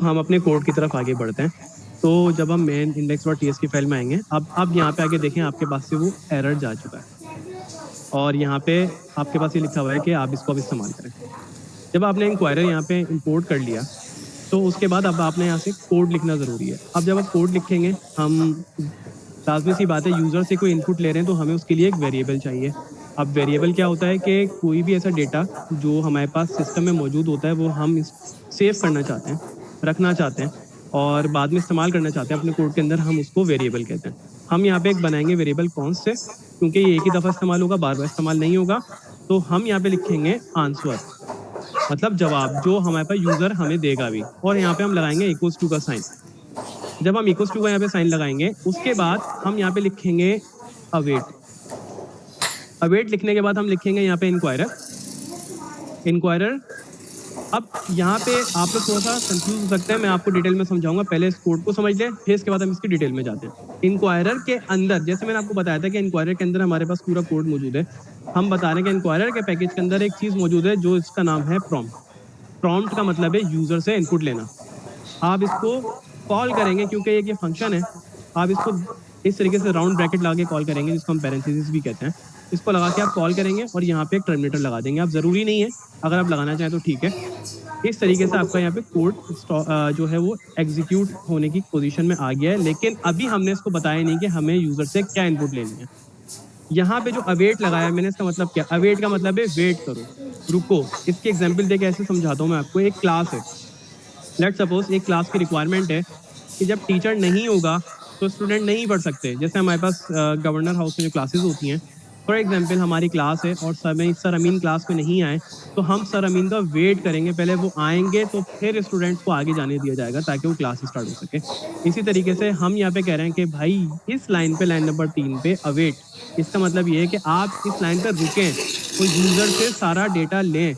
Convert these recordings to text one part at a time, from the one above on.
हम अपने कोड की तरफ आगे बढ़ते हैं। तो जब हम मेन index.ts की फाइल में आएंगे, अब यहाँ पे आगे देखें, आपके पास से वो एरर जा चुका है और यहाँ पे आपके पास ये लिखा हुआ है कि आप इसको अब इस्तेमाल करें। जब आपने इंक्वायरर यहाँ पे इंपोर्ट कर लिया तो उसके बाद अब आपने यहाँ से कोड लिखना जरूरी है। अब जब आप कोड लिखेंगे, हम लाजमी सी बात है, यूजर से कोई इनपुट ले रहे हैं तो हमें उसके लिए एक वेरिएबल चाहिए। अब वेरिएबल क्या होता है कि कोई भी ऐसा डेटा जो हमारे पास सिस्टम में मौजूद होता है वो हम सेव करना चाहते हैं, रखना चाहते हैं और बाद में इस्तेमाल करना चाहते हैं अपने कोड के अंदर, हम उसको वेरिएबल कहते हैं। हम यहाँ पे एक बनाएंगे वेरिएबल कॉन्स्ट से, क्योंकि ये एक ही दफा इस्तेमाल होगा, बार बार इस्तेमाल नहीं होगा। तो हम यहाँ पे लिखेंगे आंसर, मतलब जवाब जो हमारे पास यूजर हमें देगा भी, और यहाँ पे हम लगाएंगे इक्वल्स टू का साइन। जब हम इक्वल्स टू का यहाँ पे साइन लगाएंगे उसके बाद हम यहाँ पे लिखेंगे अवेट। अवेट लिखने के बाद हम लिखेंगे यहाँ पे इंक्वायरर। इंक्वायरर, अब यहाँ पे आप लोग थोड़ा सा कंफ्यूज हो सकते हैं, मैं आपको डिटेल में समझाऊंगा। पहले इस कोड को समझ लें, फिर इसके बाद हम इसकी डिटेल में जाते हैं। इंक्वायरर के अंदर, जैसे मैंने आपको बताया था कि इंक्वायरर के अंदर हमारे पास पूरा कोड मौजूद है। हम बता रहे हैं कि इंक्वायरर के पैकेज के अंदर एक चीज मौजूद है जो इसका नाम है प्रॉम्प्ट। प्रॉम्प्ट का मतलब है यूजर से इनपुट लेना। आप इसको कॉल करेंगे, क्योंकि ये फंक्शन है, आप इसको इस तरीके से राउंड ब्रैकेट लगा के कॉल करेंगे, जिसको हम पैरेंथेसिस भी कहते हैं। इसको लगा के आप कॉल करेंगे और यहाँ पे एक टर्मिनेटर लगा देंगे। आप जरूरी नहीं है, अगर आप लगाना चाहें तो ठीक है। इस तरीके से आपका यहाँ पे कोड जो है वो एग्जीक्यूट होने की पोजीशन में आ गया है, लेकिन अभी हमने इसको बताया नहीं कि हमें यूजर से क्या इनपुट लेनी है। यहाँ पे जो अवेट लगाया है मैंने, इसका मतलब क्या? अवेट का मतलब है वेट करो, रुको। इसकी एग्जाम्पल देके ऐसे समझाता हूँ मैं आपको। एक क्लास है, लेट सपोज एक क्लास की रिक्वायरमेंट है कि जब टीचर नहीं होगा तो स्टूडेंट नहीं पढ़ सकते। जैसे हमारे पास गवर्नर हाउस में जो क्लासेस होती हैं, फॉर एग्जाम्पल हमारी क्लास है और सर अमीन क्लास में नहीं आए, तो हम सर अमीन का वेट करेंगे, पहले वो आएंगे तो फिर स्टूडेंट्स को आगे जाने दिया जाएगा ताकि वो क्लास स्टार्ट हो सके। इसी तरीके से हम यहाँ पे कह रहे हैं कि भाई इस लाइन पे, लाइन नंबर 3 पे अवेट, इसका मतलब ये है कि आप इस लाइन पर रुकें तो यूजर से सारा डेटा लें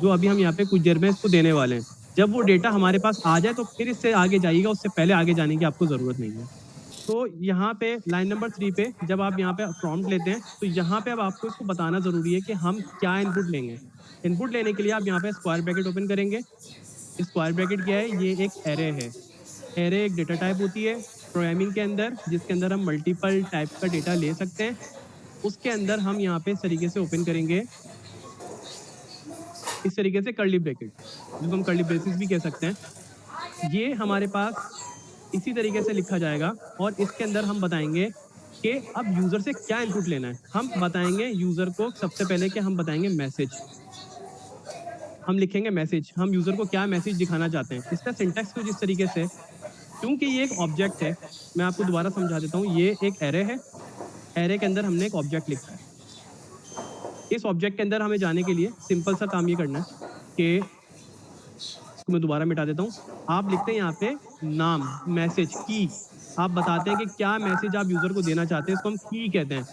जो अभी हम यहाँ पे कुछ देर में इसको देने वाले हैं। जब वो डेटा हमारे पास आ जाए तो फिर इससे आगे जाइएगा, उससे पहले आगे जाने की आपको जरूरत नहीं है। तो यहाँ पे लाइन नंबर 3 पे जब आप यहाँ पे प्रॉम्प्ट लेते हैं तो यहाँ पे अब आपको इसको बताना जरूरी है कि हम क्या इनपुट लेंगे। इनपुट लेने के लिए आप यहाँ पे स्क्वायर ब्रैकेट ओपन करेंगे। स्क्वायर ब्रैकेट क्या है? ये एक एरे है। एरे एक डेटा टाइप होती है प्रोग्रामिंग के अंदर, जिसके अंदर हम मल्टीपल टाइप का डेटा ले सकते हैं। उसके अंदर हम यहाँ पे इस तरीके से ओपन करेंगे, इस तरीके से कर्ली ब्रैकेट, जिसको हम कर्ली ब्रेसिस भी कह सकते हैं। ये हमारे पास इसी तरीके से लिखा जाएगा और इसके अंदर हम बताएंगे कि अब यूजर से क्या इनपुट लेना है। हम बताएंगे यूजर को सबसे पहले कि हम बताएंगे मैसेज। हम लिखेंगे मैसेज, हम यूजर को क्या मैसेज दिखाना चाहते हैं। इसका सिंटैक्स कुछ इस तरीके से, क्योंकि ये एक ऑब्जेक्ट है, मैं आपको दोबारा समझा देता हूँ। ये एक एरे है, एरे के अंदर हमने एक ऑब्जेक्ट लिखा है। इस ऑब्जेक्ट के अंदर हमें जाने के लिए सिंपल सा काम ये करना है कि इसको मैं दोबारा मिटा देता हूँ। आप लिखते हैं यहाँ पे नाम, मैसेज, की। आप बताते हैं कि क्या मैसेज आप यूजर को देना चाहते हैं, इसको हम की कहते हैं।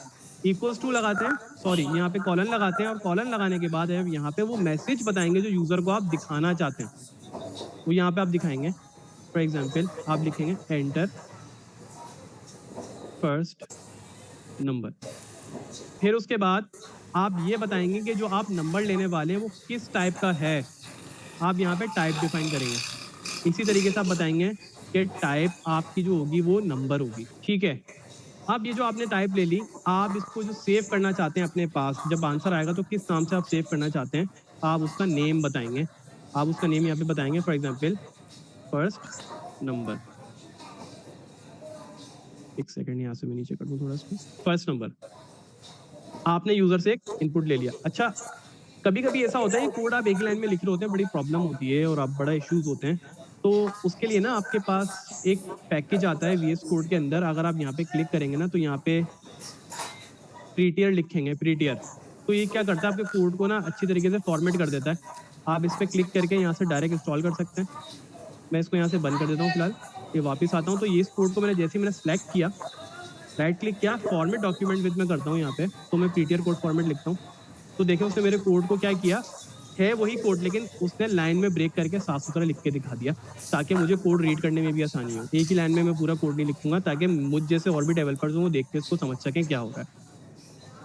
इक्वल्स टू लगाते हैं, सॉरी यहाँ पे कॉलन लगाते हैं, और कॉलन लगाने के बाद यहाँ पे वो मैसेज बताएंगे जो यूजर को आप दिखाना चाहते हैं, वो यहाँ पे आप दिखाएंगे। फॉर एग्जाम्पल आप लिखेंगे एंटर फर्स्ट नंबर। फिर उसके बाद आप ये बताएंगे कि जो आप नंबर लेने वाले हैं वो किस टाइप का है। आप यहाँ पे टाइप डिफाइन करेंगे। इसी तरीके से आप बताएंगे कि टाइप आपकी जो होगी वो नंबर होगी, ठीक है। अब ये जो आपने टाइप ले ली, आप इसको जो सेव करना चाहते हैं अपने पास, जब आंसर आएगा तो किस नाम से आप सेव करना चाहते हैं, आप उसका नेम बताएंगे। आप उसका नेम यहाँ पे बताएंगे, फॉर एग्जाम्पल फर्स्ट नंबर। एक सेकंड यहाँ से मैं नीचे कर दूं थोड़ा सा। फर्स्ट नंबर, आपने यूजर से एक इनपुट ले लिया। अच्छा, कभी कभी ऐसा होता है कि कोड आप एक लाइन में लिख रहे होते हैं, बड़ी प्रॉब्लम होती है और आप बड़ा इश्यूज होते हैं, तो उसके लिए ना आपके पास एक पैकेज आता है वीएस कोड के अंदर। अगर आप यहाँ पे क्लिक करेंगे ना तो यहाँ पे प्रीटियर लिखेंगे, प्रीटियर। तो ये क्या करता है, आपके कोड को ना अच्छी तरीके से फॉर्मेट कर देता है। आप इस पर क्लिक करके यहाँ से डायरेक्ट इंस्टॉल कर सकते हैं। मैं इसको यहाँ से बंद कर देता हूँ फिलहाल। ये वापस आता हूँ तो ये इस कोड को मैंने जैसे ही मैंने सेलेक्ट किया, राइट क्लिक किया, फॉर्मेट डॉक्यूमेंट विद में करता हूँ यहाँ पे, तो मैं प्रीटियर कोड फॉर्मेट लिखता हूँ। तो देखिए उसने मेरे कोड को क्या किया है, वही कोड, लेकिन उसने लाइन में ब्रेक करके साफ सुथरा लिख के दिखा दिया ताकि मुझे कोड रीड करने में भी आसानी हो। एक ही लाइन में मैं पूरा कोड नहीं लिखूंगा ताकि मुझ जैसे और भी डेवलपर्स वो देख के इसको समझ सकें क्या हो रहा है।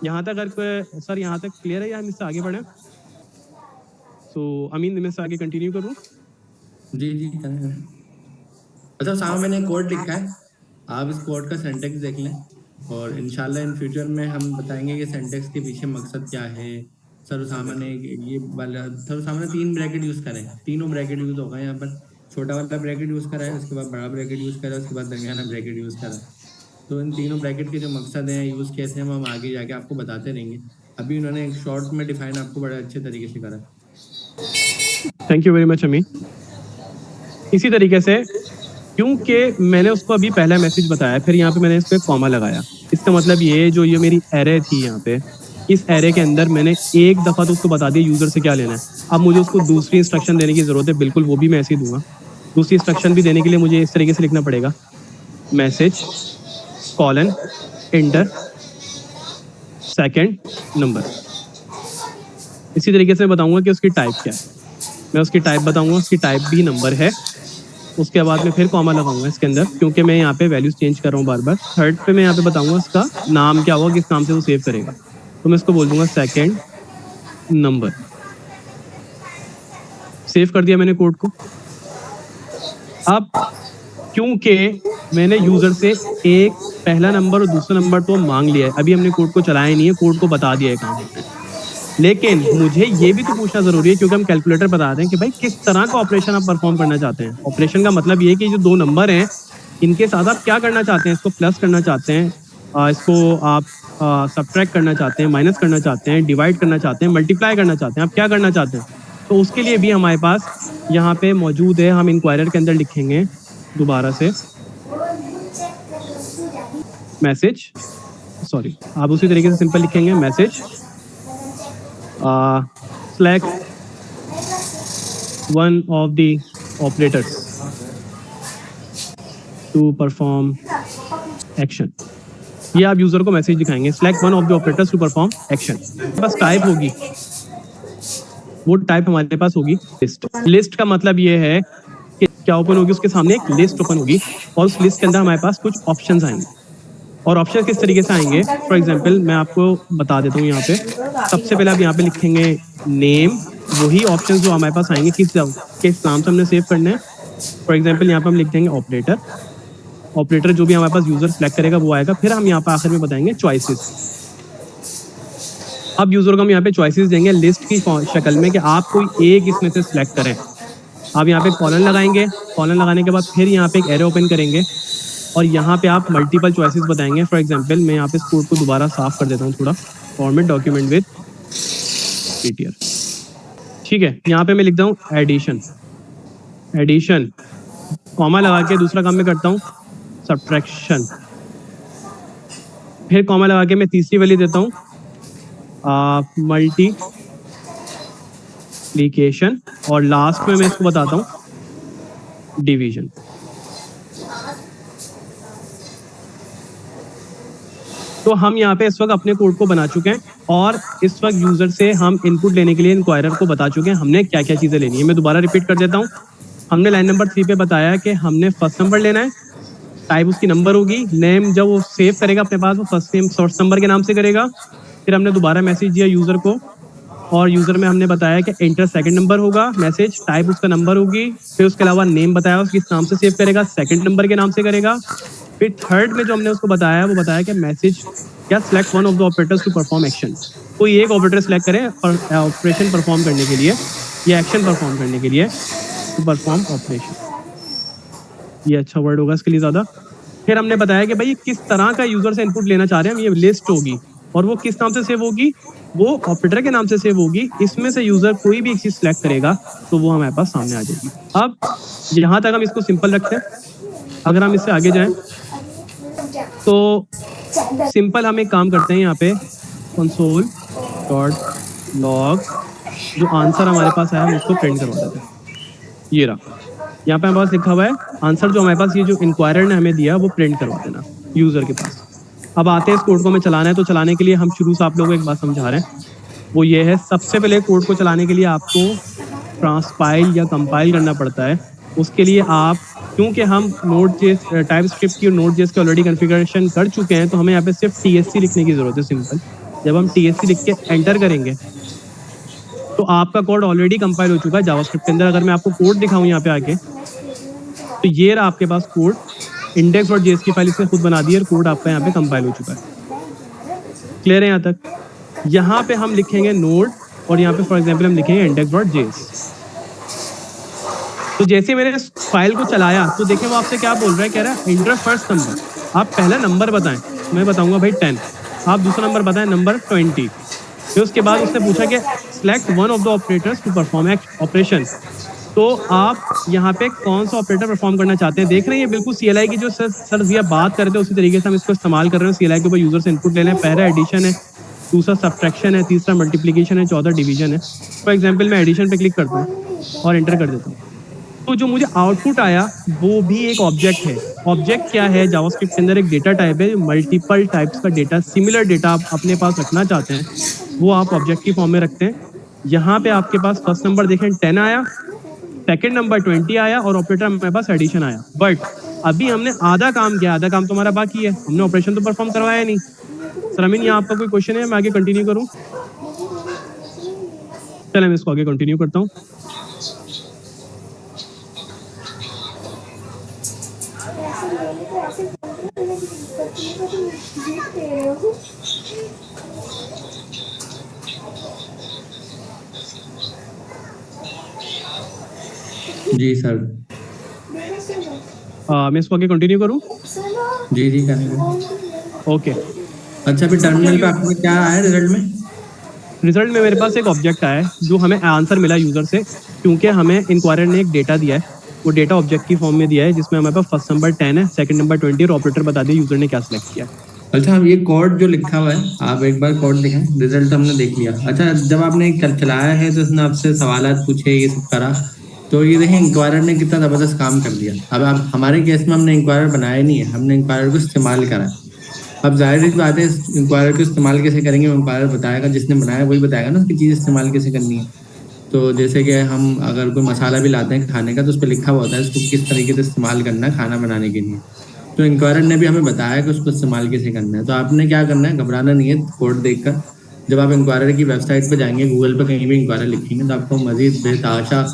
यहाँ तक अगर सर यहाँ तक क्लियर है या हम इससे आगे बढ़े? सो अमीन, मैं इससे आगे कंटिन्यू करूँ? जी जी करें। अच्छा सामने मैंने कोड लिखा है, आप इस कोड का सिंटेक्स देख लें, और इंशाल्लाह इन फ्यूचर में हम बताएंगे कि सिंटेक्स के पीछे मकसद क्या है। सर सामने ये वाला, सर सामने 3 ब्रैकेट यूज करें, तीनों ब्रैकेट यूज होगा यहाँ पर। छोटा वाला ब्रैकेट यूज करा है, उसके बाद बड़ा ब्रैकेट यूज करा है, उसके बाद दरमियाना ब्रैकेट यूज करा है। तो इन तीनों ब्रैकेट के जो मकसद हैं, यूज कैसे हैं, हम आगे जाके आपको बताते रहेंगे। अभी उन्होंने एक शॉर्ट में डिफाइन आपको बड़े अच्छे तरीके से करा। थैंक यू वेरी मच अमीन। इसी तरीके से, क्योंकि मैंने उसको अभी पहला मैसेज बताया, फिर यहाँ पे मैंने इस पे कॉमा लगाया, इसका मतलब ये जो ये मेरी एरे थी यहाँ पे, इस एरे के अंदर मैंने एक दफा तो उसको बता दिया यूजर से क्या लेना है। अब मुझे उसको दूसरी इंस्ट्रक्शन देने की जरूरत है, बिल्कुल वो भी मैं ऐसे ही दूंगा। दूसरी इंस्ट्रक्शन भी देने के लिए मुझे इस तरीके से लिखना पड़ेगा, message colon inter second number. इसी तरीके से मैं बताऊंगा कि उसकी टाइप क्या है, मैं उसकी टाइप बताऊंगा, उसकी टाइप भी नंबर है। उसके बाद में फिर कॉमा लगाऊंगा इसके अंदर, क्योंकि मैं यहाँ पे वैल्यूज चेंज कर रहा हूँ बार बार। थर्ड पे मैं यहाँ पे बताऊंगा उसका नाम क्या होगा, किस नाम से वो सेव करेगा। तो मैं इसको बोल दूंगा सेकंड नंबर। सेव कर दिया मैंने कोड को। अब क्योंकि मैंने यूजर से एक पहला नंबर और दूसरा नंबर तो मांग लिया है, अभी हमने कोड को चलाया नहीं है, कोड को बता दिया है काम होता है, लेकिन मुझे ये भी तो पूछना जरूरी है, क्योंकि हम कैलकुलेटर बता रहे हैं कि भाई किस तरह का ऑपरेशन आप परफॉर्म करना चाहते हैं। ऑपरेशन का मतलब ये है कि जो दो नंबर हैं इनके साथ आप क्या करना चाहते हैं, इसको प्लस करना चाहते हैं, इसको आप सब्ट्रैक्ट करना चाहते हैं, माइनस करना चाहते हैं, डिवाइड करना चाहते हैं, मल्टीप्लाई करना चाहते हैं, आप क्या करना चाहते हैं। तो उसके लिए भी हमारे पास यहाँ पे मौजूद है, हम इंक्वायरर के अंदर लिखेंगे दोबारा से मैसेज, सॉरी आप उसी तरीके से सिंपल लिखेंगे message select one of the operators to perform action। ये आप यूजर को मैसेज दिखाएंगे, select one of the operators to perform action। बस टाइप होगी, वो टाइप हमारे पास होगी लिस्ट। लिस्ट का मतलब ये है कि क्या ओपन होगी, उसके सामने एक लिस्ट ओपन होगी और उस लिस्ट के अंदर हमारे पास कुछ ऑप्शंस आएंगे। और ऑप्शन किस तरीके से आएंगे, फॉर एग्जाम्पल मैं आपको बता देता हूँ। यहाँ पे सबसे पहले आप यहाँ पे लिखेंगे नेम, वही ऑप्शन जो हमारे पास आएंगे किस नाम से हमने सेव करना है। फॉर एग्जाम्पल यहाँ पे हम लिख देंगे ऑपरेटर। ऑपरेटर जो भी हमारे पास यूजर सेलेक्ट करेगा वो आएगा। फिर हम यहाँ पे आखिर में बताएंगे चॉइसेस। अब यूजर को हम यहाँ पे चॉइसेस देंगे लिस्ट की शक्ल में कि आप कोई एक इसमें से सिलेक्ट करें। आप यहाँ पे कॉलन लगाएंगे, कॉलन लगाने के बाद फिर यहाँ पे एक एरे ओपन करेंगे और यहाँ पे आप मल्टीपल चॉइसेस बताएंगे। फॉर एग्जांपल मैं यहाँ पे इस कोड को दोबारा साफ कर देता हूँ थोड़ा, फॉर्मेट डॉक्यूमेंट विद ptr, ठीक है। यहाँ पे मैं लिखता हूँ एडिशन, एडिशन कॉमा लगा के दूसरा काम मैं करता हूँ सब्ट्रैक्शन, फिर कॉमा लगा के मैं तीसरी वैल्यू देता हूँ मल्टीप्लिकेशन, और लास्ट में मैं इसको बताता हूँ डिवीजन। तो हम यहाँ पे इस वक्त अपने कोड को बना चुके हैं और इस वक्त यूजर से हम इनपुट लेने के लिए इंक्वायरर को बता चुके हैं हमने क्या क्या चीजें लेनी है। मैं दोबारा रिपीट कर देता हूँ। हमने लाइन नंबर 3 पे बताया कि हमने फर्स्ट नंबर लेना है, टाइप उसकी नंबर होगी, नेम जब वो सेव करेगा अपने पास वो फर्स्ट नेम फर्स्ट नंबर के नाम से करेगा। फिर हमने दोबारा मैसेज दिया यूजर को और यूजर में हमने बताया कि एंटर सेकंड नंबर होगा, मैसेज टाइप उसका नंबर होगी। फिर उसके अलावा नेम बताया किस नाम से सेव करेगा, सेकंड नंबर के नाम से करेगा। फिर थर्ड में जो हमने उसको बताया वो बताया कि मैसेज या select one of the operators to perform action, कोई एक ऑपरेटर सिलेक्ट करें ऑपरेशन परफॉर्म करने के लिए या एक्शन परफॉर्म करने के लिए, टू परफॉर्म ऑपरेशन, ये अच्छा वर्ड होगा इसके लिए ज्यादा। फिर हमने बताया कि भाई ये किस तरह का यूजर से इनपुट लेना चाह रहे हैं हम, ये लिस्ट होगी और वो किस नाम से सेव होगी, वो ऑपरेटर के नाम से सेव होगी। इसमें से यूजर कोई भी एक चीज सिलेक्ट करेगा तो वो हमारे पास सामने आ जाएगी। अब यहाँ तक हम इसको सिंपल रखते हैं। अगर हम इससे आगे जाएं तो सिंपल हम एक काम करते हैं, यहाँ पे console.log जो आंसर हमारे पास आया हम उसको प्रिंट करवा देते हैं। ये रहा, यहाँ पे हमारे पास लिखा हुआ है आंसर जो हमारे पास ये जो इंक्वायरर ने हमें दिया वो प्रिंट करवा देना यूजर के पास। अब आते हैं इस कोड को हमें चलाना है, तो चलाने के लिए हम शुरू से आप लोगों को एक बात समझा रहे हैं, वो ये है सबसे पहले कोड को चलाने के लिए आपको ट्रांसपाइल या कंपाइल करना पड़ता है। उसके लिए आप, क्योंकि हम Node.js टाइपस्क्रिप्ट की और Node.js की ऑलरेडी कॉन्फ़िगरेशन कर चुके हैं, तो हमें यहाँ पे सिर्फ TSC लिखने की जरूरत है सिंपल। जब हम TSC लिख के एंटर करेंगे तो आपका कोड ऑलरेडी कंपाइल हो चुका है जावास्क्रिप्ट के अंदर। अगर मैं आपको कोड दिखाऊं यहाँ पे आके तो ये रहा आपके पास कोड, index.js की फाइल इसने खुद बना दी है और कोड आपका यहाँ पे कंपाइल हो चुका है। क्लियर है यहाँ तक? यहाँ पे हम लिखेंगे नोड और यहाँ पे फॉर एग्जाम्पल हम लिखेंगे index.js। तो जैसे मैंने फाइल को चलाया तो देखें वो आपसे क्या बोल रहा है, कह रहा है इंटर फर्स्ट नंबर, आप पहला नंबर बताएं। मैं बताऊंगा भाई 10, आप दूसरा नंबर बताएं नंबर 20। फिर उसके बाद उसने पूछा कि select one of the operators to perform operation. तो आप यहाँ पे कौन सा ऑपरेटर परफॉर्म करना चाहते हैं, देख रहे हैं ये बिल्कुल CLI की जो सर भैया बात कर रहे थे उसी तरीके से हम इसको इस्तेमाल कर रहे हैं। CLI के ऊपर यूजर से इनपुट ले लें, पहला एडिशन है, दूसरा सब्ट्रैक्शन है, तीसरा मल्टीप्लीकेशन है, चौथा डिवीजन है। फॉर एग्जाम्पल मैं एडिशन पे क्लिक करता हूँ और एंटर कर देता हूँ, तो जो मुझे आउटपुट आया वो भी एक ऑब्जेक्ट है। ऑब्जेक्ट क्या है? जावास्क्रिप्ट के अंदर एक डेटा टाइप है, मल्टीपल टाइप्स का डेटा, सिमिलर डेटा आप अपने पास रखना चाहते हैं वो आप ऑब्जेक्ट की फॉर्म में रखते हैं। यहाँ पे आपके पास फर्स्ट नंबर देखें 10 आया, सेकंड नंबर 20 आया और ऑपरेटर हमारे पास एडिशन आया। बट अभी हमने आधा काम किया, आधा काम तो हमारा बाकी है, हमने ऑपरेशन तो परफॉर्म करवाया नहीं। सर अमीन यहाँ आपका कोई क्वेश्चन है? मैं आगे कंटिन्यू करूँ? चले मैं इसको आगे कंटिन्यू करता हूँ। जी सर। मैं इसको आगे कंटिन्यू करूँ? जी जी करेंगे। ओके। अच्छा फिर टर्मिनल पे आपको क्या आया रिजल्ट में? रिजल्ट में मेरे पास एक ऑब्जेक्ट आया है जो हमें आंसर मिला यूजर से, क्योंकि हमें इंक्वायरर ने एक डेटा दिया है, वो डेटा ऑब्जेक्ट की फॉर्म में दिया है जिसमें हमारे पास फर्स्ट नंबर 10 है, सेकंड नंबर 20 और ऑपरेटर बता दिया यूजर ने क्या सिलेक्ट किया है। अच्छा अब ये कोड जो लिखा हुआ है आप एक बार कोड दिखाएं, रिजल्ट हमने देख लिया। अच्छा जब आपने चलाया है तो उसने आपसे सवालात पूछे, ये सब करा, तो ये देखें इंक्वायरर ने कितना जबरदस्त काम कर दिया। अब आप हमारे केस में हमने इंक्वायरर बनाया नहीं है, हमने इंक्वायरर को इस्तेमाल करा है। अब जाहिर सी बात है इंक्वायरर को इस्तेमाल कैसे करेंगे, वो इंक्वायरर बताएगा, जिसने बनाया वही बताएगा ना उसकी चीज़ इस्तेमाल कैसे करनी है। तो जैसे कि हम अगर कोई मसाला भी लाते हैं खाने का तो उस पर लिखा हुआ होता है उसको किस तरीके से इस्तेमाल करना है खाना बनाने के लिए। तो इंक्वायरर ने भी हमें बताया कि उसको इस्तेमाल कैसे करना है। तो आपने क्या करना है, घबराना नहीं है कोड देखकर। जब आप इंक्वायरर की वेबसाइट पे जाएंगे, गूगल पे कहीं भी इंक्वायरर लिखेंगे तो आपको मजीद बेताशा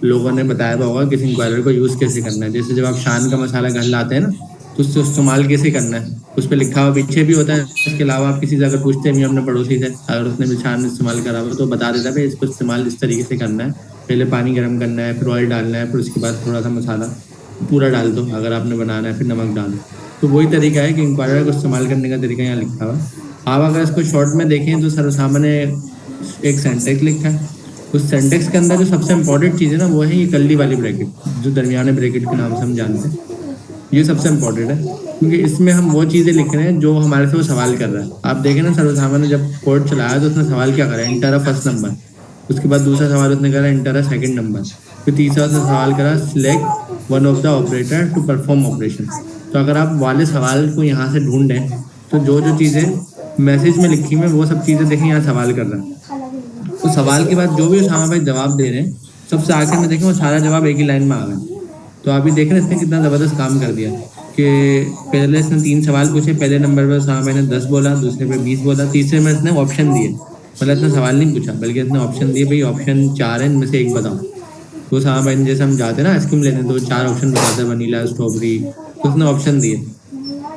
लोगों ने बताया हुआ होगा कि इस इंक्वायरर को यूज़ कैसे करना है। जैसे जब आप शान का मसाला घर लाते हैं ना तो उसको इस्तेमाल कैसे करना है उस पर लिखा हुआ पीछे भी होता है। इसके अलावा आप किसी से अगर पूछते हैं भी अपने पड़ोसी से, अगर उसने भी शान इस्तेमाल करा हुआ तो बता देता है भाई इसको इस्तेमाल इस तरीके से करना है, पहले पानी गर्म करना है, फिर ऑयल डालना है, फिर उसके बाद थोड़ा सा मसाला पूरा डाल दो अगर आपने बनाना है, फिर नमक डाल दो। तो वही तरीका है कि इंक्वायरर को इस्तेमाल करने का तरीका यहाँ लिखा हुआ है। आप अगर इसको शॉर्ट में देखें तो सर सामने एक सेंटेक्स लिखा है, उस सेंटेक्स के अंदर जो सबसे इंपॉर्टेंट चीज़ है ना वो है ये कर्ली वाली ब्रैकेट, जो दरमियाने ब्रैकेट के नाम से हम जानते हैं। ये सबसे इंपॉर्टेंट है क्योंकि इसमें हम वो चीज़ें लिख रहे हैं जो हमारे से वो सवाल कर रहा है। आप देखें ना सर्वसामा ने जब कोड चलाया तो उसने सवाल क्या करा, इंटर अ फर्स्ट नंबर, उसके बाद दूसरा सवाल उसने करा इंटर अ सेकंड नंबर, फिर तीसरा उसने सवाल करा select one of the operator to perform operation. तो अगर आप वाले सवाल को यहाँ से ढूंढें तो जो जो चीज़ें मैसेज में लिखी हुई वो सब चीज़ें देखें यहाँ सवाल कर रहा है। तो सवाल के बाद जो भी उसामा भाई जवाब दे रहे हैं सबसे आखिर में देखें वो सारा जवाब एक ही लाइन में आ गए। तो आप ये देख रहे हैं इसने कितना ज़बरदस्त काम कर दिया कि पहले इसने 3 सवाल पूछे, पहले नंबर पर उसामा भाई ने 10 बोला, दूसरे पे 20 बोला, तीसरे में इसने ऑप्शन दिए, मतलब इसने सवाल नहीं पूछा बल्कि इसने ऑप्शन दिए, भाई ऑप्शन 4 है इनमें से एक बताओ। तो उसामा भाई ने जैसे हम जाते हैं ना आइसक्रीम लेने तो 4 ऑप्शन बताते हैं, वनीला, स्ट्रॉबेरी, तो उसने ऑप्शन दिए,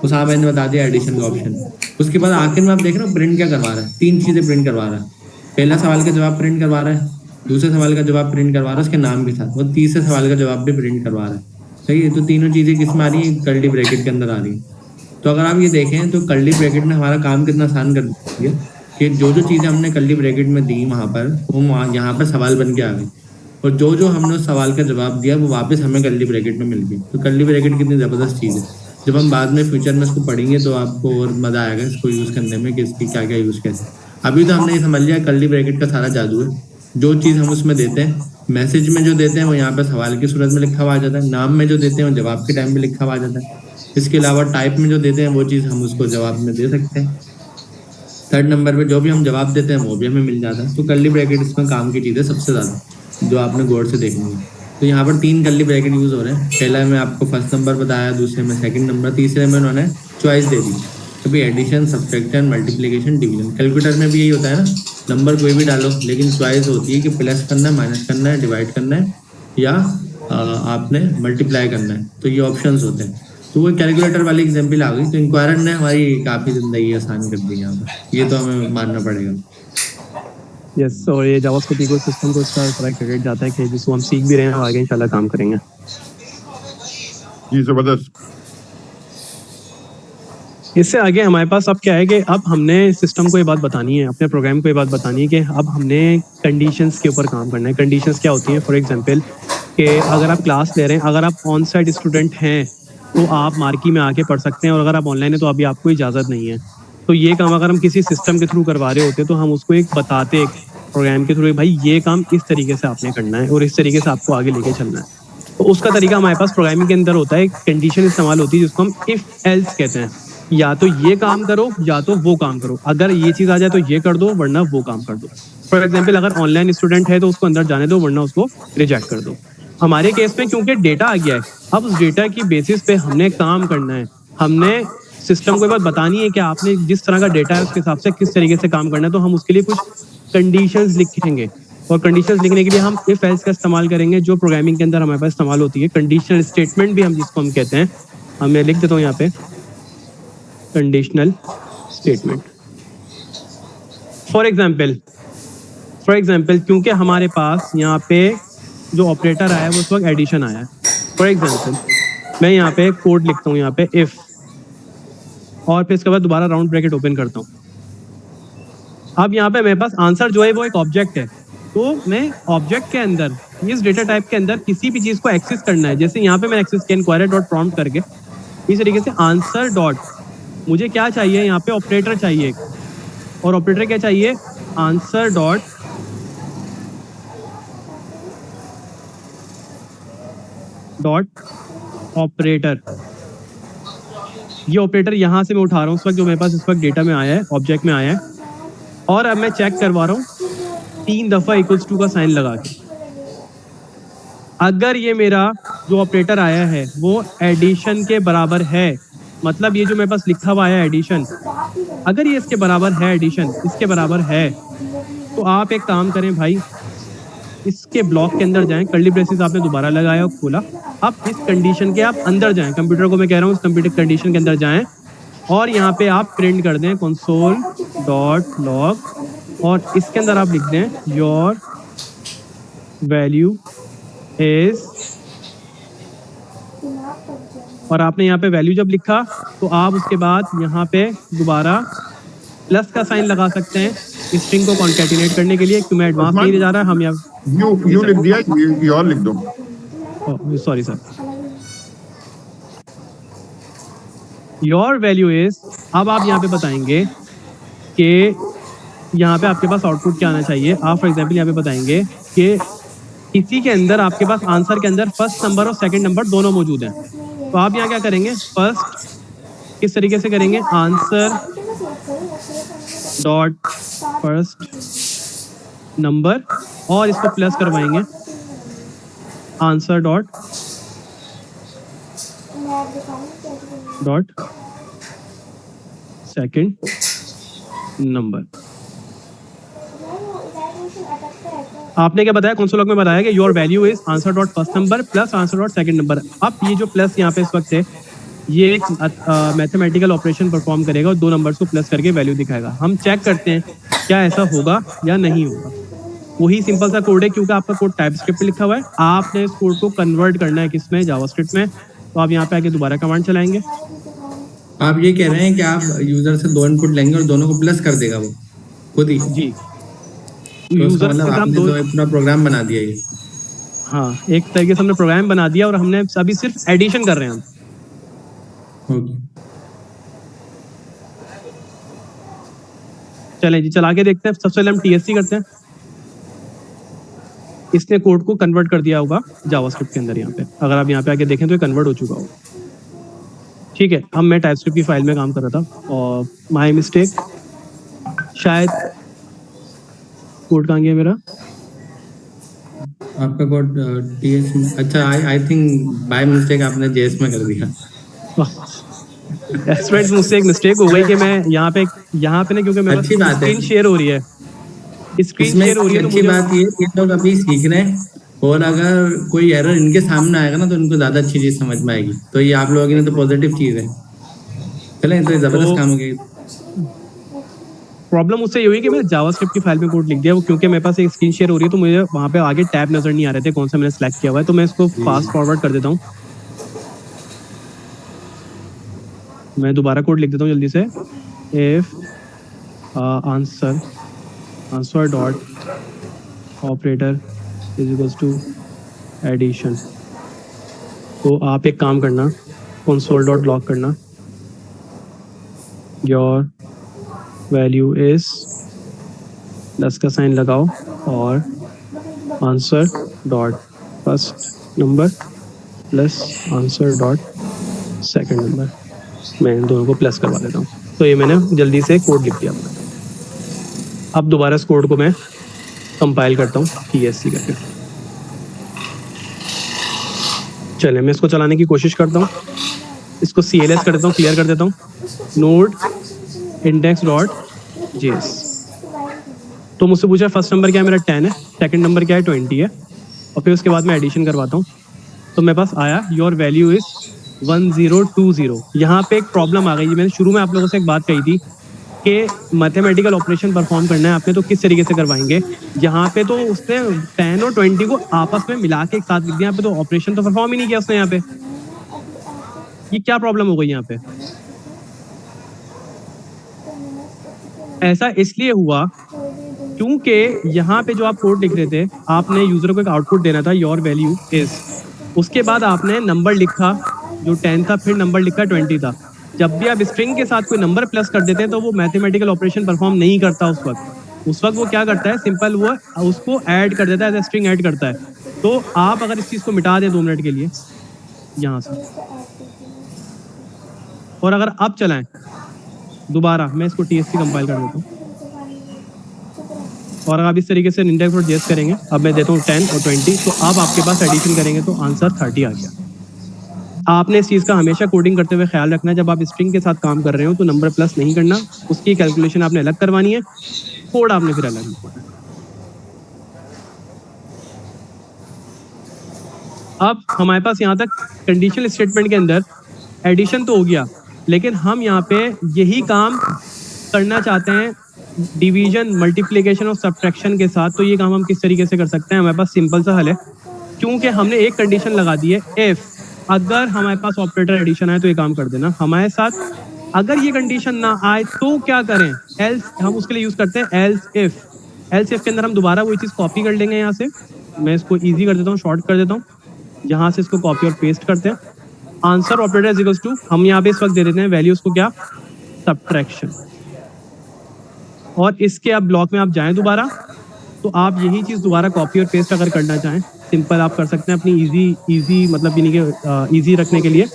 उसामा भाई ने बता दिया एडिशन का ऑप्शन। उसके बाद आखिर में आप देख रहे हो प्रिंट क्या करवा रहा है, 3 चीज़ें प्रिंट करवा रहा है। पहला सवाल का जवाब प्रिंट करवा रहा है, दूसरे सवाल का जवाब प्रिंट करवा रहा है उसके नाम के साथ, और तीसरे सवाल का जवाब भी प्रिंट करवा रहा है। सही है, तो तीनों चीज़ें किस में आ रही है, कर्ली ब्रैकेट के अंदर आ रही है। तो अगर आप ये देखें तो कर्ली ब्रैकेट ने हमारा काम कितना आसान कर दिया कि जो जो चीज़ें हमने कर्ली ब्रैकेट में दी वहाँ पर वो यहाँ पर सवाल बन के आ गई, और जो जो हमने उस सवाल का जवाब दिया वो वापस हमें कर्ली ब्रैकेट में मिल गई। तो कर्ली ब्रैकेट कितनी ज़बरदस्त चीज़ है, जब हम बाद में फ्यूचर में इसको पढ़ेंगे तो आपको और मज़ा आएगा इसको यूज़ करने में कि इसकी क्या क्या यूज़ कैसे। अभी तो हमने ये समझ लिया कर्ली ब्रैकेट का सारा जादू है, जो चीज़ हम उसमें देते हैं, मैसेज में जो देते हैं वो यहाँ पर सवाल की सूरत में लिखा हुआ आ जाता है, नाम में जो देते हैं वो जवाब के टाइम पे लिखा हुआ आ जाता है। इसके अलावा टाइप में जो देते हैं वो चीज़ हम उसको जवाब में दे सकते हैं। थर्ड नंबर पे जो भी हम जवाब देते हैं वो भी हमें मिल जाता है। तो कर्ली ब्रैकेट इसमें काम की चीज़ है सबसे ज़्यादा, जो आपने गौर से देखनी है। तो यहाँ पर 3 कर्ली ब्रैकेट यूज़ हो रहे हैं, पहला में आपको फर्स्ट नंबर बताया, दूसरे में सेकंड नंबर, तीसरे में उन्होंने चॉइस दे दी, कभी addition, subtraction, multiplication, division. Calculator में भी यही होता है ना, नंबर कोई भी डालो लेकिन चॉइस होती है कि प्लस करना है, माइनस करना है, डिवाइड करना है या आपने मल्टीप्लाई करना है, तो ये ऑप्शंस होते हैं। तो वो कैलकुलेटर वाली एग्जाम्पल आ गई, तो इंक्वायरर ने हमारी काफी जिंदगी आसान कर दी यहाँ पर, ये तो हमें मानना पड़ेगा। यस, और ये जावास्क्रिप्ट इकोसिस्टम को इसका थोड़ा क्रेडिट जाता है कि जिसको हम सीख भी रहे हैं और आगे इंशाल्लाह काम करेंगे। जी जबरदस्त। इससे आगे हमारे पास अब क्या है कि अब हमने सिस्टम को ये बात बतानी है, अपने प्रोग्राम को ये बात बतानी है कि अब हमने कंडीशंस के ऊपर काम करना है। कंडीशंस क्या होती हैं? फॉर एग्जांपल कि अगर आप क्लास ले रहे हैं, अगर आप ऑन साइट स्टूडेंट हैं तो आप मार्की में आके पढ़ सकते हैं, और अगर आप ऑनलाइन हैं तो अभी आपको इजाज़त नहीं है। तो ये काम अगर हम किसी सिस्टम के थ्रू करवा रहे होते तो हम उसको एक बताते प्रोग्राम के थ्रू, भाई ये काम इस तरीके से आपने करना है और इस तरीके से आपको आगे लेके चलना है। तो उसका तरीका हमारे पास प्रोग्रामिंग के अंदर होता है, कंडीशन इस्तेमाल होती है जिसको हम इफ एल्स कहते हैं। या तो ये काम करो या तो वो काम करो, अगर ये चीज़ आ जाए तो ये कर दो वरना वो काम कर दो। फॉर एग्जाम्पल अगर ऑनलाइन स्टूडेंट है तो उसको अंदर जाने दो वरना उसको रिजेक्ट कर दो। हमारे केस में क्योंकि डेटा आ गया है, अब उस डेटा की बेसिस पे हमने काम करना है। हमने सिस्टम को ये बात बतानी है कि आपने जिस तरह का डेटा है उसके हिसाब से किस तरीके से काम करना है। तो हम उसके लिए कुछ कंडीशंस लिखेंगे, और कंडीशंस लिखने के लिए हम इफ एल्स का इस्तेमाल करेंगे, जो प्रोग्रामिंग के अंदर हमारे पास इस्तेमाल होती है। कंडीशनल स्टेटमेंट भी हम जिसको हम कहते हैं, मैं लिख देता हूँ यहाँ पे कंडीशनल स्टेटमेंट। फॉर एग्जाम्पल क्योंकि हमारे पास यहाँ पे जो ऑपरेटर आया है वो उस वक्त एडिशन आया है। फॉर एग्जाम्पल मैं यहाँ पे कोड लिखता हूँ, यहाँ पे इफ, और फिर इसके बाद दोबारा राउंड ब्रैकेट ओपन करता हूँ। अब यहाँ पे मेरे पास आंसर जो है वो एक ऑब्जेक्ट है, तो मैं ऑब्जेक्ट के अंदर इस डेटा टाइप के अंदर किसी भी चीज़ को एक्सेस करना है। जैसे यहाँ पे मैं एक्सेस किया इंक्वायरी डॉट प्रॉम्प्ट करके, इस तरीके से आंसर डॉट, मुझे क्या चाहिए यहाँ पे ऑपरेटर चाहिए, और ऑपरेटर क्या चाहिए? Answer dot operator. ये ऑपरेटर यहाँ से मैं उठा रहा हूँ इस वक्त, जो मेरे पास इस वक्त डेटा में आया है, ऑब्जेक्ट में आया है, और अब मैं चेक करवा रहा हूँ 3 दफ़ा इक्वल्स टू का साइन लगा के। अगर ये मेरा जो ऑपरेटर आया है वो एडिशन के बराबर है, मतलब ये जो मेरे पास लिखा हुआ है एडिशन, अगर ये इसके बराबर है, एडिशन इसके बराबर है, तो आप एक काम करें भाई, इसके ब्लॉक के अंदर जाएं, कर्ली ब्रेसेस आपने दोबारा लगाया और खोला, अब इस कंडीशन के आप अंदर जाएं, कंप्यूटर को मैं कह रहा हूँ इस कंप्यूटर कंडीशन के अंदर जाएं, और यहाँ पे आप प्रिंट कर दें कंसोल डॉट लॉग, और इसके अंदर आप लिख दें योर वैल्यू इज, और आपने यहाँ पे वैल्यू जब लिखा तो आप उसके बाद यहाँ पे दोबारा प्लस का साइन लगा सकते हैं स्ट्रिंग को कॉन्कैटिनेट करने के लिए। क्यों मैं एडवांस नहीं जा रहा, हम यहाँ यू लिख दिया, ये और लिख दो। Sorry sir, your value is, अब आप यहाँ पे बताएंगे कि यहाँ पे आपके पास आउटपुट क्या आना चाहिए। आप फॉर एग्जाम्पल यहाँ पे बताएंगे कि इसी के अंदर आपके पास आंसर के अंदर फर्स्ट नंबर और सेकंड नंबर दोनों मौजूद हैं। तो आप यहाँ क्या करेंगे, फर्स्ट किस तरीके से करेंगे, आंसर डॉट फर्स्ट नंबर, और इसको प्लस करवाएंगे आंसर डॉट सेकंड नंबर। आपने क्या बताया, कंसोल लॉग में बताया कि your value is answer dot first number plus answer dot second number. अब ये जो प्लस यहाँ पे इस वक्त है, ये एक मैथमेटिकल ऑपरेशन परफॉर्म करेगा और 2 नंबर्स को प्लस करके वैल्यू दिखाएगा। हम चेक करते हैं क्या ऐसा होगा या नहीं होगा। वही सिंपल सा कोड है, क्योंकि आपका कोड टाइपस्क्रिप्ट पे लिखा हुआ है, आपने इस कोड को कन्वर्ट करना है किसमें, जावास्क्रिप्ट में। तो आप यहाँ पे आके दोबारा कमांड चलाएंगे। आप ये कह रहे हैं कि आप यूजर से 2 इनपुट लेंगे और दोनों को प्लस कर देगा वो खुद ही? जी, तो यूजर मतलब आपने तो एक पूरा प्रोग्राम बना दिया ये। हाँ, एक तरीके से हमने प्रोग्राम बना दिया और हमने अभी सिर्फ एडिशन कर रहे हैं हम। ओके, चलें जी, चला के देखते हैं। सबसे पहले हम TSC करते हैं। इसने कोड को कन्वर्ट कर दिया होगा जावास्क्रिप्ट के अंदर। यहाँ पे अगर आप यहाँ पे आके देखें तो ये कन्वर्ट हो चुका होगा। ठीक है, अब मैं टाइपस्क्रिप्ट की फाइल में काम कर रहा था और माय मिस्टेक, शायद कोड कहाँ गया मेरा, आपका कोड TS में, अच्छा आई थिंक बाय मिस्टेक आपने JS में कर दिया। एस्पेक्ट मुझसे एक मिस्टेक हो गई कि मैं यहाँ पे ना, क्योंकि मेरा स्क्रीन शेयर हो रही है, स्क्रीन शेयर हो रही है, तो अच्छी बात ये लोग अभी सीख रहे हैं और अगर कोई एरर इनके सामने आएगा ना तो इनको ज्यादा अच्छी चीज समझ में आएगी। तो ये आप लोगों के लिए तो पॉजिटिव चीज है। चलें, तो ये जबरदस्त तो काम हो गया। प्रॉब्लम उससे ये हुई कि मैंने जावास्क्रिप्ट की फाइल में कोड लिख दिया, वो क्योंकि मेरे पास एक स्क्रीन शेयर हो रही है तो मुझे वहां पे आगे टैब नजर नहीं आ रहे थे कौन सा मैंने सेलेक्ट किया हुआ है, तो मैं इसको जी फास्ट फॉरवर्ड कर देता हूँ। मैं दोबारा कोड लिख देता हूँ जल्दी से। If answer answer dot operator is equals to addition, तो आप एक काम करना, कंसोल डॉट लॉग करना, योर वैल्यू इज प्लस का साइन लगाओ और answer dot first number plus answer dot second number, मैं इन दोनों को प्लस करवा देता हूँ। तो ये मैंने जल्दी से कोड लिख दिया अपना। अब दोबारा इस कोड को मैं कंपाइल करता हूँ TSC करके। चलिए मैं इसको चलाने की कोशिश करता हूँ, इसको CLS कर देता हूँ, क्लियर कर देता हूँ, नोड इंडेक्स डॉट जेएस। तो मुझसे पूछा फर्स्ट नंबर क्या है, मेरा 10 है, सेकंड नंबर क्या है 20 है, और फिर उसके बाद मैं एडिशन करवाता हूँ। तो मेरे पास आया योर वैल्यू इज 1020। यहाँ पे एक प्रॉब्लम आ गई। मैंने शुरू में आप लोगों से एक बात कही थी कि मैथमेटिकल ऑपरेशन परफॉर्म करना है आपने तो किस तरीके से करवाएंगे। यहाँ पे तो उसने 10 और 20 को आपस में मिला के एक साथ लिख दिया, यहाँ पे तो ऑपरेशन तो परफॉर्म ही नहीं किया उसने। यहाँ पे ये क्या प्रॉब्लम हो गई यहाँ पे? ऐसा इसलिए हुआ क्योंकि यहाँ पे जो आप कोड लिख रहे थे, आपने यूजर को एक आउटपुट देना था योर वैल्यू इज, उसके बाद आपने नंबर लिखा जो 10 था, फिर नंबर लिखा 20 था। जब भी आप स्ट्रिंग के साथ कोई नंबर प्लस कर देते हैं तो वो मैथमेटिकल ऑपरेशन परफॉर्म नहीं करता उस वक्त वो क्या करता है, सिंपल वो उसको ऐड कर देता है, एज स्ट्रिंग ऐड करता है। तो आप अगर इस चीज को मिटा दें 2 मिनट के लिए यहाँ से, और अगर अब चलाएं दोबारा, मैं इसको TSC कंपाइल कर देता हूँ, और अगर आप इस तरीके से इंडेक्स और जेस करेंगे, अब मैं देता हूँ 10 और 20, तो अब आपके पास एडिशन करेंगे तो आंसर 30 आ गया। आपने इस चीज़ का हमेशा कोडिंग करते हुए ख्याल रखना है, जब आप स्ट्रिंग के साथ काम कर रहे हो तो नंबर प्लस नहीं करना, उसकी कैलकुलेशन आपने अलग करवानी है, कोड आपने फिर अलग लिखना है। अब हमारे पास यहाँ तक कंडीशनल स्टेटमेंट के अंदर एडिशन तो हो गया, लेकिन हम यहाँ पे यही काम करना चाहते हैं डिवीजन, मल्टीप्लिकेशन और सब्ट्रैक्शन के साथ। तो ये काम हम किस तरीके से कर सकते हैं? हमारे पास सिंपल सा हल है, क्योंकि हमने एक कंडीशन लगा दी है इफ, अगर हमारे पास ऑपरेटर एडिशन है तो ये काम कर देना हमारे साथ। अगर ये कंडीशन ना आए तो क्या करें? एल्स, हम उसके लिए यूज करते हैं एल्स इफ। एल्स इफ के अंदर हम दोबारा वही चीज कॉपी कर लेंगे यहाँ से, मैं इसको ईजी कर देता हूँ, शॉर्ट कर देता हूँ, यहाँ से इसको कॉपी और पेस्ट करते हैं। Answer operator is equals to, हम यहाँ पे इस वक्त दे देते हैं वैल्यूज को क्या, सब्ट्रैक्शन। और इसके अब ब्लॉक में आप जाएं दोबारा, तो आप यही चीज दोबारा कॉपी और पेस्ट अगर करना चाहें, सिंपल आप कर सकते हैं अपनी इजी मतलब यानी कि इजी रखने के लिए।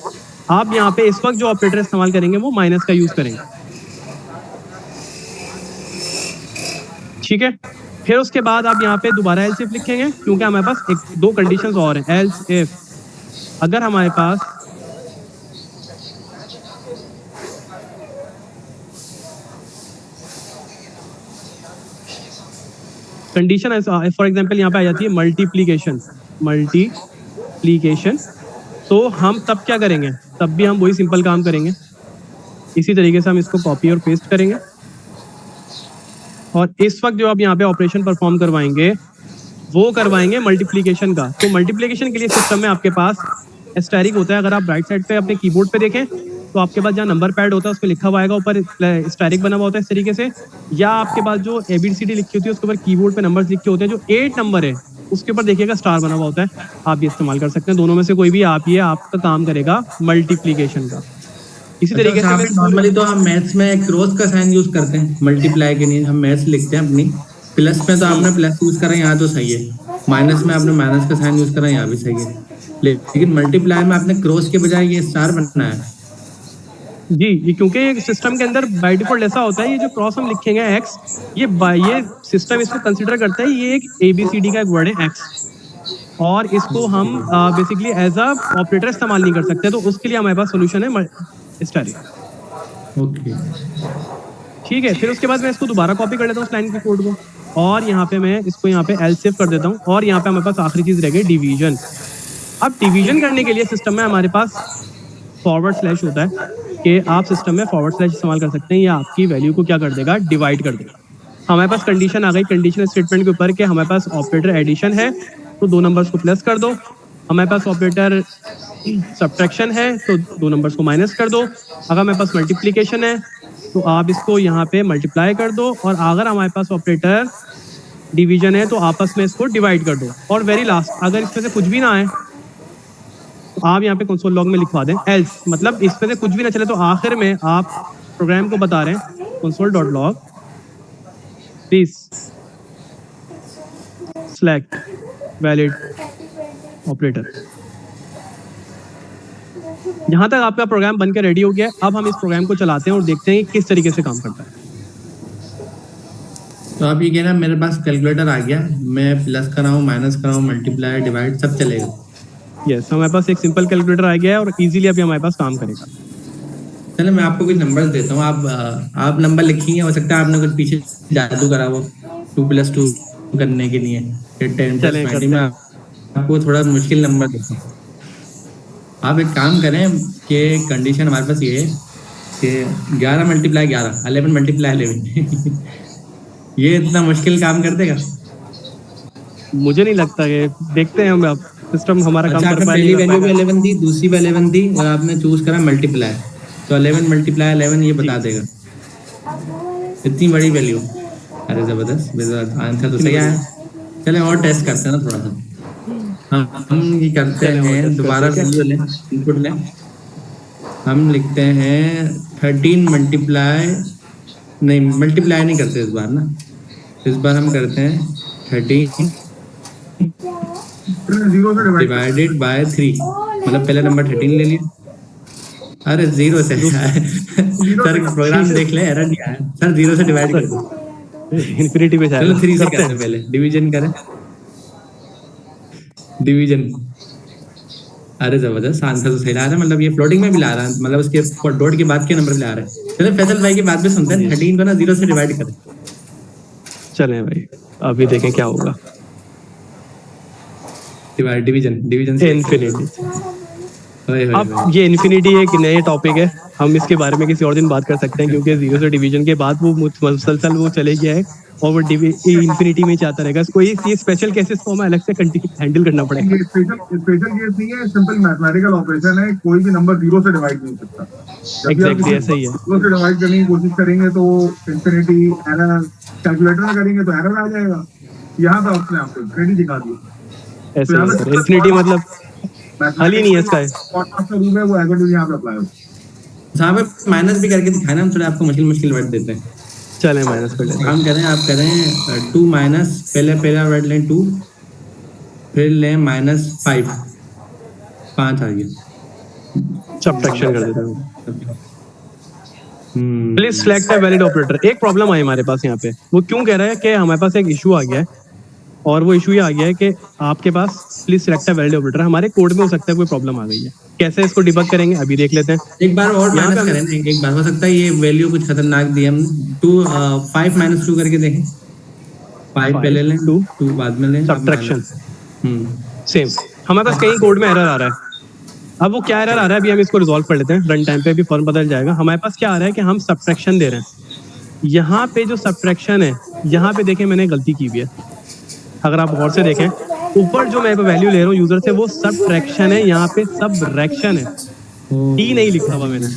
आप यहाँ पे इस वक्त जो ऑपरेटर इस्तेमाल करेंगे वो माइनस का यूज करेंगे, ठीक है। फिर उसके बाद आप यहाँ पे दोबारा एल्स इफ लिखेंगे, क्योंकि हमारे पास एक 2 कंडीशंस और हैं। एल्स इफ, अगर हमारे पास कंडीशन फॉर एग्जांपल यहाँ पे आ जाती है मल्टीप्लिकेशन, तो हम तब क्या करेंगे? तब भी हम वही सिंपल काम करेंगे, इसी तरीके से हम इसको कॉपी और पेस्ट करेंगे। और इस वक्त जो आप यहाँ पे ऑपरेशन परफॉर्म करवाएंगे वो करवाएंगे मल्टीप्लिकेशन का। तो मल्टीप्लिकेशन के लिए सिस्टम में आपके पास एस्टेरिक होता है। अगर आप राइट साइड पे अपने कीबोर्ड पे देखें तो आपके पास जहाँ नंबर पैड होता है उस पर लिखा हुआ आएगा, ऊपर एस्टेरिक बना हुआ होता है इस तरीके से, या आपके पास जो ABCD लिखी होती है उसके ऊपर कीबोर्ड पे नंबर्स लिखे होते हैं, जो 8 नंबर है उसके ऊपर देखिएगा स्टार बना हुआ होता है। आप ये इस्तेमाल कर सकते हैं, दोनों में से कोई भी आप, ये आपका काम करेगा मल्टीप्लिकेशन का। इसी अच्छा, तरीके से मैं नॉर्मली तो हम मैथ्स में क्रॉस का साइन यूज करते हैं, मल्टीप्लाई के लिए हम मैथ्स लिखते हैं अपनी। प्लस में तो आपने प्लस यूज करा, यहाँ तो सही है। माइनस में आपने माइनस का साइन यूज करा, यहाँ भी सही है। लेकिन मल्टीप्लाई में आपने क्रॉस के बजाय ये स्टार बनाया है। जी, ये क्योंकि सिस्टम के अंदर बाय डिफॉल्ट ऐसा होता है, ये जो क्रॉस हम लिखेंगे एक्स, ये सिस्टम इसको कंसिडर करता है ये एक ABCD का एक वर्ड है एक्स, और इसको हम बेसिकली एज अ ऑपरेटर इस्तेमाल नहीं कर सकते, तो उसके लिए हमारे पास सोल्यूशन है स्टेरिक। ओके, ठीक है, फिर उसके बाद मैं इसको दोबारा कॉपी कर लेता हूँ उस लाइन के कोड को। और यहाँ पे मैं इसको यहाँ पे एलसीएफ कर देता हूँ और यहाँ पे हमारे पास आखिरी चीज रह गई डिवीजन। अब डिवीजन करने के लिए सिस्टम में हमारे पास फॉरवर्ड स्लैश होता है कि आप सिस्टम में फॉरवर्ड स्लैश इस्तेमाल कर सकते हैं, या आपकी वैल्यू को क्या कर देगा, डिवाइड कर देगा। हमारे पास कंडीशन आ गई कंडीशनल स्टेटमेंट के ऊपर कि हमारे पास ऑपरेटर एडिशन है तो 2 नंबर्स को प्लस कर दो, हमारे पास ऑपरेटर सब्ट्रैक्शन है तो 2 नंबर्स को माइनस कर दो, अगर हमारे पास मल्टीप्लिकेशन है तो आप इसको यहाँ पे मल्टीप्लाई कर दो, और अगर हमारे पास ऑपरेटर डिवीजन है तो आपस में इसको डिवाइड कर दो। और वेरी लास्ट, अगर इसमें से कुछ भी ना आए तो आप यहाँ पे कंसोल लॉग में लिखवा दें एल्स, मतलब इसमें से कुछ भी ना चले तो आखिर में आप प्रोग्राम को बता रहे हैं console dot log please select valid operator. यहाँ तक आपका प्रोग्राम बनकर रेडी हो गया है। अब हम इस प्रोग्राम को चलाते हैं और देखते हैं कि किस तरीके से काम करता है। तो आप ये कहना मेरे पास कैलकुलेटर आ गया, मैं प्लस कराऊँ, माइनस कराऊँ, मल्टीप्लाई, डिवाइड सब चलेगा। यस, हमारे पास एक सिंपल कैलकुलेटर आ गया है और इजीली अभी हमारे पास काम करेगा। चलो मैं आपको कुछ नंबर्स देता हूँ, आप नंबर लिखेंगे, हो सकता है आपने कुछ पीछे जादू करा वो 2+2 करने के लिए, 10+20 में आपको थोड़ा मुश्किल नंबर देता हूँ। आप एक काम करें कि कंडीशन हमारे पास ये है कि 11 मल्टीप्लाई 11, 11 मल्टीप्लाई 11 ये इतना मुश्किल काम कर देगा? मुझे नहीं लगता कि, देखते हैं हम, अब सिस्टम हमारा काम कर पाएगा। पहली वैल्यू भी 11 थी, दूसरी भी 11 थी और आपने चूज करा मल्टीप्लाई, तो 11 मल्टीप्लाई 11 ये बता देगा। इतनी बड़ी वैल्यू, अरे जबरदस्त, आंसर तो सही आया। चले और टेस्ट करते हैं ना थोड़ा सा। हम ये करते हैं, दोबारा वैल्यू लें, इनपुट लें, हम लिखते हैं 13 मल्टीप्लाई, नहीं मल्टीप्लाई नहीं करते इस बार ना, इस बार हम करते हैं 13 डिवाइडेड बाय 3, मतलब पहले नंबर 13 ले लिया, अरे 0 से सर प्रोग्राम देख ले, एरर नहीं आया सर, 0 से डिवाइड कर दो, इन्फिनिटी पे चलो 3 से करते हैं, पहले डिवीजन करें, डिवीजन, अरे जबरदस्त, आंसर तो सही आ रहा है, मतलब ये फ्लोटिंग में भी ला रहा है, मतलब उसके डॉट के बाद के नंबर भी ला रहा है। चलो फैसल भाई की बात भी सुनते हैं, 13 को ना 0 से डिवाइड करें। चलें भाई, अभी देखें क्या होगा। डिवीजन से इन्फिनिटी। अब ये इन्फिनिटी एक नए टॉपिक है, हम इसके बारे में किसी और दिन बात कर सकते हैं, क्योंकि 0 से डिवीजन के बाद वो मुसलसल वो चले गया है और वो इन्फिनिटी में चाहता रहेगा। कोई ये स्पेशल केसेस को हमें अलग से हैंडल करना पड़ेगा। ये स्पेशल केस नहीं है, सिंपल मैथमेटिकल ऑपरेशन है, कोई भी नंबर 0 से डिवाइड नहीं हो सकता। एग्जैक्टली ऐसा ही है। 0 से डिवाइड करने की कोशिश करेंगे तो इन्फिनिटी एरर, कैलकुलेटर में करेंगे तो एरर आ जाएगा। यहाँ पे आपने आपको इन्फिनिटी दिखा दी, ऐसे ही सर, इन्फिनिटी मतलब हल ही नहीं है इसका। रूल है वो एज यहाँ पे अप्लाई होता है। साहब माइनस भी करके दिखाए ना, हम थोड़ा आपको मुश्किल वर्ड देते हैं। चलें माइनस कर लेते हैं। काम करें, आप करें 2 माइनस, पहला वर्ड लें 2, फिर लें -5, 5 आ गया, सब्ट्रैक्शन कर देते हैं। Please select a valid operator. एक प्रॉब्लम आई हमारे पास यहाँ पे, वो क्यों कह रहा है कि हमारे पास एक इशू आ गया है, और वो इशू ये आ गया है कि आपके पास please select a valid operator. हमारे कोड में हो सकता है कोई प्रॉब्लम आ गई है, कैसे इसको डिबग करेंगे अभी देख लेते हैं। एक बार और माइनस करें ना, एक बार हो सकता है ये वैल्यू कुछ खतरनाक दी हमने। 5 - 2 करके देखें, 5 पहले लें, 2 बाद में लें, सब्ट्रैक्शन सेम। हमारे पास कहीं कोड में एरर आ रहा है, अब वो क्या एरर आ रहा है अभी हम इसको रिजॉल्व कर लेते हैं, रन टाइम पे भी फॉर्म बदल जाएगा। हमारे पास क्या आ रहा है कि हम सब्ट्रैक्शन दे रहे हैं, यहाँ पे जो सब्ट्रैक्शन है, यहाँ पे देखें मैंने गलती की हुई है, अगर आप गौर से देखें ऊपर जो मैं वैल्यू ले रहा हूँ यूजर से वो सब्ट्रैक्शन है, यहाँ पे सबट्रैक्शन है, टी नहीं लिखा हुआ मैंने,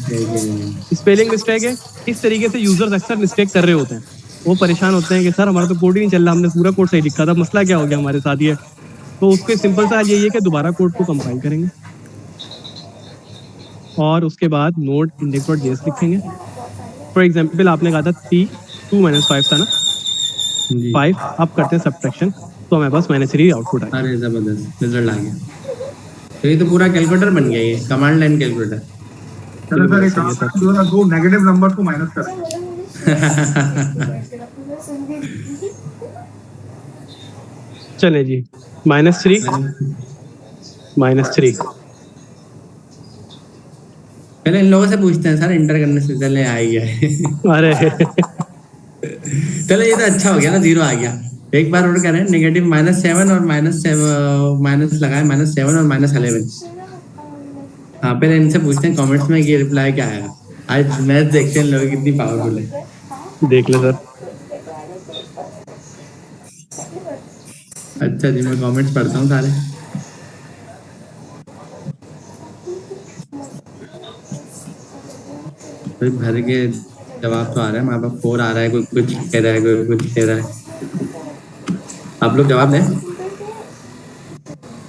स्पेलिंग मिस्टेक है। इस तरीके से यूजर्स अक्सर मिस्टेक कर रहे होते हैं, वो परेशान होते हैं कि सर हमारा तो कोड ही नहीं चल रहा, हमने पूरा कोड सही लिखा था, मसला क्या हो गया हमारे साथ ये। तो उसके सिंपल सा यही है कि दोबारा कोड को कंपाइल करेंगे और उसके बाद नोड index.js लिखेंगे। फॉर एग्जाम्पल आपने कहा था 2 - 5 था ना, 5, अब करते हैं सब्ट्रैक्शन, तो हमारे पास -3 आउटपुट आया। अरे जबरदस्त रिजल्ट आ गया, तो ये तो पूरा कैलकुलेटर बन गया, ये कमांड लाइन कैलकुलेटर। चलो सर, एक काम करें, 2 नेगेटिव नंबर को माइनस करें। चले जी, -3 -3। पहले इन लोगों से पूछते हैं सर, इंटर करने से पहले आ गया है। अरे चलो ये तो अच्छा हो गया ना, 0 आ गया। एक बार और करें, नेगेटिव -7 और -7 माइनस लगाए, -7 और -11। हाँ पहले इनसे पूछते हैं कमेंट्स में ये रिप्लाई क्या आएगा। आज मैथ देखते हैं लोग कितनी पावरफुल है। देख ले सर। अच्छा जी, मैं कमेंट्स पढ़ता हूँ सारे। भाई भर के जवाब तो आ रहा है, हमारे पास 4 आ रहा है, कोई कुछ कह रहा है, कोई कुछ कह रहा है। आप लोग जवाब दें।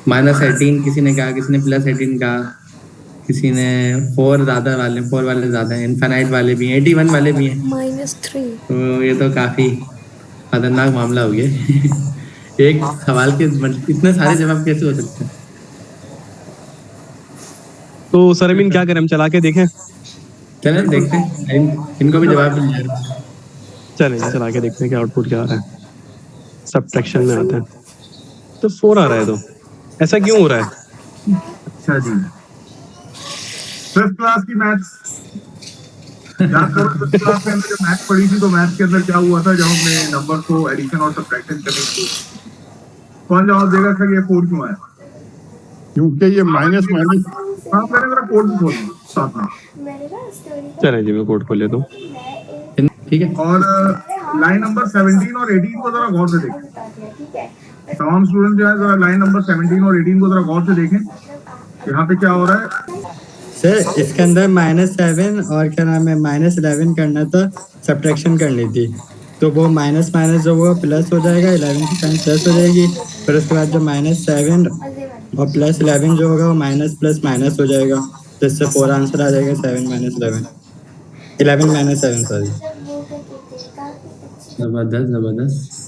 -18 किसी ने कहा, किसी ने +18 कहा, किसी ने 4 ज्यादा वाले, 4 वाले ज्यादा हैं, इनफाइनाइट वाले भी हैं, 81 वाले भी हैं। -3। तो ये तो काफी खतरनाक मामला हो गया। एक सवाल के इतने सारे जवाब कैसे हो सकते हैं? तो सर अमीन क्या करें, हम चला के देखें? चलें देखते हैं, इनको भी जवाब मिल जाएगा। चलें जी, चला के देखते हैं कि आउटपुट क्या आ रहा है। सब्ट्रैक्शन में आते हैं तो 4 आ रहा है। तो ऐसा क्यों हो रहा है? अच्छा जी, 5th क्लास की मैथ्स याद करो। 5th क्लास में हमने जब मैथ्स पढ़ी थी तो मैथ्स के अंदर क्या हुआ था, जब हमने नंबर को एडिशन और सब्ट्रैक्शन करनी थी। कौन जवाब देगा सर ये 4 क्यों आया? क्योंकि ये माइनस माइनस। हाँ मैंने मेरा कोड भी खोल दिया साथ में। चलें जी, मैं कोड खोल लेता हूँ। ठीक है। और लाइन नंबर 17 और 18 को जरा गौर से देखें। तमाम स्टूडेंट जो है जरा लाइन नंबर 17 और 18 को जरा गौर से देखें, यहाँ पे क्या हो रहा है। सर इसके अंदर -7 और क्या नाम है -11 करना था, सब्ट्रैक्शन करनी थी। तो वो माइनस माइनस जो वो प्लस हो जाएगा, 11 की साइन प्लस हो जाएगी। फिर उसके बाद जो -7 और +11 जो होगा वो माइनस प्लस माइनस हो जाएगा। तो इससे 4 आंसर आ जाएगा, 7 - 11, 11 - 7 सॉरी। जबरदस्त जबरदस्त।